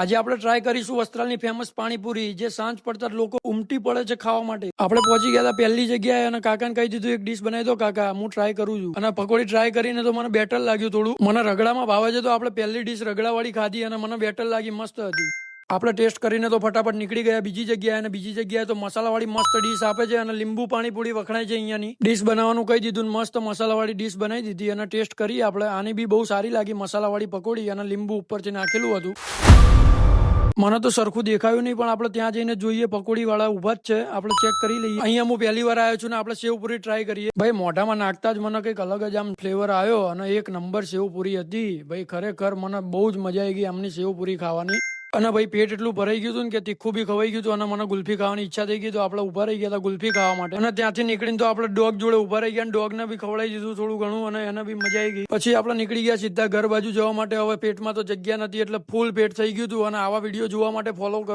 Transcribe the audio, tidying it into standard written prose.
આજે આપણે ટ્રાય કરીશું વસ્ત્રાલની ફેમસ પાણીપુરી, જે સાંજ પડતા લોકો ઉમટી પડે છે ખાવા માટે. આપણે પહોંચી ગયા હતા પહેલી જગ્યાએ અને કાકાને કહી દીધું એક ડીશ બનાવી દો કાકા, હું ટ્રાય કરું છું. અને પકોડી ટ્રાય કરીને તો મને બેટર લાગ્યું થોડું. મને રગડામાં ભાવે છે તો આપણે પહેલી ડીશ રગડાવાળી ખાધી અને મને બેટર લાગી, મસ્ત હતી. આપણે ટેસ્ટ કરીને તો ફટાફટ નીકળી ગયા બીજી જગ્યાએ, અને બીજી જગ્યાએ તો મસાલાવાળી મસ્ત ડીશ આપે છે અને લીંબુ પાણીપુરી વખણાય છે. અહીંયાની ડીશ બનાવવાનું કહી દીધું, મસ્ત મસાલાવાળી ડીશ બનાવી દીધી અને ટેસ્ટ કરી આપણે. આની બી બહુ સારી લાગી, મસાલાવાળી પકોડી અને લીંબુ ઉપરથી નાખેલું હતું. મને તો સરખું દેખાયું નહીં, પણ આપણે ત્યાં જઈને જોઈએ, પકોડી વાળા ઉભા જ છે, આપણે ચેક કરી લઈએ. અહીંયા હું પહેલી વાર આવ્યો છું ને આપણે સેવપુરી ટ્રાય કરીએ. ભાઈ મોઢામાં નાખતા જ મને કંઈક અલગ જ આમ ફ્લેવર આવ્યો અને એક નંબર સેવપુરી હતી. ભાઈ ખરેખર મને બહુ જ મજા આવી ગઈ આમની સેવપુરી ખાવાની. અને ભાઈ પેટ એટલું ભરાઈ ગયું હતું ને કે તીખું બી ખવાઈ ગયું હતું અને મને ગુલ્ફી ખાવાની ઈચ્છા થઈ ગઈ, તો આપણે ઉભા રહી ગયા હતા ગુલ્ફી ખાવા માટે. અને ત્યાંથી નીકળીને તો આપણે ડોગ જોડે ઉભા રહી ગયા, ડોગને બી ખવડાવી દીધું થોડું ઘણું અને એને બી મજા આવી ગઈ. પછી આપણે નીકળી ગયા સીધા ઘર બાજુ જવા માટે. હવે પેટમાં તો જગ્યા નથી એટલે ફૂલ પેટ થઈ ગયું હતું. અને આવા વિડીયો જોવા માટે ફોલો કરો.